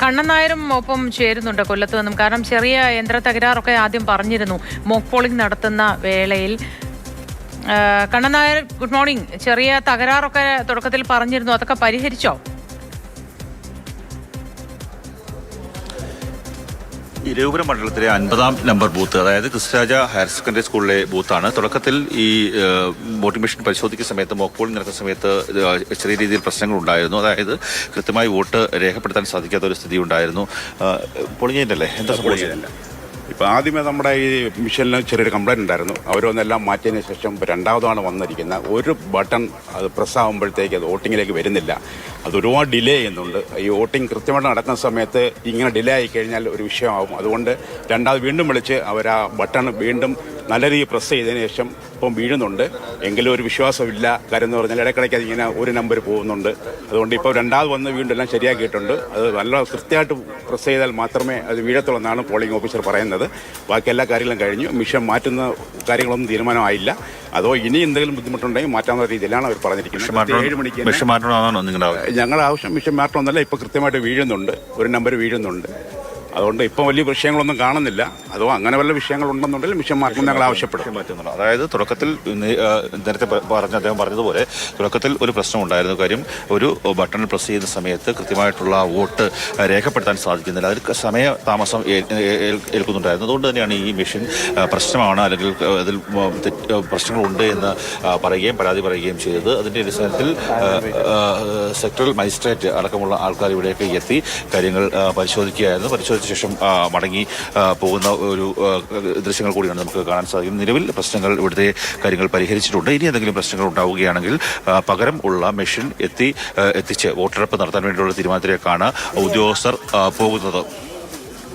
കണ്ണൻ നായരും ഒപ്പം ചേരുന്നുണ്ട് കൊല്ലത്ത് നിന്നും. കാരണം ചെറിയ യന്ത്ര തകരാറൊക്കെ ആദ്യം പറഞ്ഞിരുന്നു മോക്ക് പോളിംഗ് നടത്തുന്ന വേളയിൽ. Kannan Nair, good morning. ചെറിയ തകരാറൊക്കെ തുടക്കത്തിൽ പറഞ്ഞിരുന്നു, അതൊക്കെ പരിഹരിച്ചോ? ഇരവിപുരം മണ്ഡലത്തിലെ 50-ാം നമ്പർ ബൂത്ത്, അതായത് ക്രിസ്തുരാജ ഹയർ സെക്കൻഡറി സ്കൂളിലെ ബൂത്താണ്. തുടക്കത്തിൽ ഈ വോട്ടിംഗ് മെഷീൻ പരിശോധിക്കുന്ന സമയത്ത്, മോക്ക് പോളിംഗ് നടക്കുന്ന സമയത്ത് ചെറിയ രീതിയിൽ പ്രശ്നങ്ങൾ ഉണ്ടായിരുന്നു. അതായത് കൃത്യമായി വോട്ട് രേഖപ്പെടുത്താൻ സാധിക്കാത്ത ഒരു സ്ഥിതി ഉണ്ടായിരുന്നു. പോളിംഗ് ചെയ്തിട്ടല്ലേ? എന്താ സംഭവിച്ചില്ല? ഇപ്പോൾ ആദ്യമേ നമ്മുടെ ഈ മിഷനിൽ ചെറിയൊരു കംപ്ലൈൻറ്റ് ഉണ്ടായിരുന്നു. അവരൊന്നെല്ലാം മാറ്റിയതിന് ശേഷം രണ്ടാമതാണ് വന്നിരിക്കുന്നത്. ഒരു ബട്ടൺ അത് പ്രസ് ആകുമ്പോഴത്തേക്ക് അത് വോട്ടിങ്ങിലേക്ക് വരുന്നില്ല. അത് ഒരുപാട് ഡിലേ ചെയ്യുന്നുണ്ട്. ഈ വോട്ടിംഗ് കൃത്യമായിട്ട് നടക്കുന്ന സമയത്ത് ഇങ്ങനെ ഡിലേ ആയി കഴിഞ്ഞാൽ ഒരു വിഷയമാകും. അതുകൊണ്ട് രണ്ടാമത് വീണ്ടും വിളിച്ച് അവർ ആ ബട്ടൺ വീണ്ടും നല്ല രീതിയിൽ പ്രസ് ചെയ്തതിന് ശേഷം ഇപ്പം വീഴുന്നുണ്ട്. എങ്കിലും ഒരു വിശ്വാസമില്ല. കാര്യം എന്ന് പറഞ്ഞാൽ ഇടയ്ക്കിടയ്ക്ക് അതിങ്ങനെ ഒരു നമ്പർ പോകുന്നുണ്ട്. അതുകൊണ്ട് ഇപ്പോൾ രണ്ടാമത് വന്ന് വീണ്ടും എല്ലാം ശരിയാക്കിയിട്ടുണ്ട്. അത് നല്ല കൃത്യമായിട്ട് പ്രസ് ചെയ്താൽ മാത്രമേ അത് വീഴത്തുള്ളൂ എന്നാണ് പോളിംഗ് ഓഫീസർ പറയുന്നത്. ബാക്കി എല്ലാ കാര്യങ്ങളും കഴിഞ്ഞു. മിഷൻ മാറ്റുന്ന കാര്യങ്ങളൊന്നും തീരുമാനമായില്ല. അതോ ഇനി എന്തെങ്കിലും ബുദ്ധിമുട്ടുണ്ടെങ്കിൽ മാറ്റാവുന്ന രീതിയിലാണ് അവർ പറഞ്ഞിരിക്കുന്നത്. 7 മണിക്ക് ഞങ്ങളുടെ ആവശ്യം മിഷൻ മാറ്റണമെന്നല്ല, ഇപ്പോൾ കൃത്യമായിട്ട് വീഴുന്നുണ്ട്, ഒരു നമ്പർ വീഴുന്നുണ്ട്. അതുകൊണ്ട് ഇപ്പം വലിയ വിഷയങ്ങളൊന്നും കാണുന്നില്ല. അതോ അങ്ങനെ വല്ല വിഷയങ്ങളുണ്ടെന്നുണ്ടെങ്കിൽ മിഷൻ മാറ്റം ഞങ്ങൾ ആവശ്യപ്പെടും. അതായത് തുടക്കത്തിൽ നേരത്തെ അദ്ദേഹം പറഞ്ഞതുപോലെ തുടക്കത്തിൽ ഒരു പ്രശ്നം ഉണ്ടായിരുന്നു. കാര്യം ഒരു ബട്ടൺ പ്രസ് ചെയ്യുന്ന സമയത്ത് കൃത്യമായിട്ടുള്ള വോട്ട് രേഖപ്പെടുത്താൻ സാധിക്കുന്നില്ല. അതിൽ സമയ താമസം ഏൽക്കുന്നുണ്ടായിരുന്നു. അതുകൊണ്ട് തന്നെയാണ് ഈ മെഷീൻ പ്രശ്നമാണ്, അല്ലെങ്കിൽ അതിൽ പ്രശ്നങ്ങളുണ്ട് എന്ന് പറയുകയും പരാതി പറയുകയും ചെയ്തത്. അതിൻ്റെ അടിസ്ഥാനത്തിൽ സെക്ടറൽ മജിസ്ട്രേറ്റ് അടക്കമുള്ള ആൾക്കാർ ഇവിടേക്ക് എത്തി കാര്യങ്ങൾ പരിശോധിക്കുകയായിരുന്നു. പരിശോധിച്ച ശേഷം മടങ്ങി പോകുന്ന ഒരു ദൃശ്യങ്ങൾ കൂടിയാണ് നമുക്ക് കാണാൻ സാധിക്കും. നിലവിൽ പ്രശ്നങ്ങൾ ഇവിടുത്തെ കാര്യങ്ങൾ പരിഹരിച്ചിട്ടുണ്ട്. ഇനി എന്തെങ്കിലും പ്രശ്നങ്ങൾ ഉണ്ടാവുകയാണെങ്കിൽ പകരം ഉള്ള മെഷീൻ എത്തിച്ച് വോട്ടെടുപ്പ് നടത്താൻ വേണ്ടിയുള്ള തീരുമാനത്തിലേക്കാണ് ഉദ്യോഗസ്ഥർ പോകുന്നത്.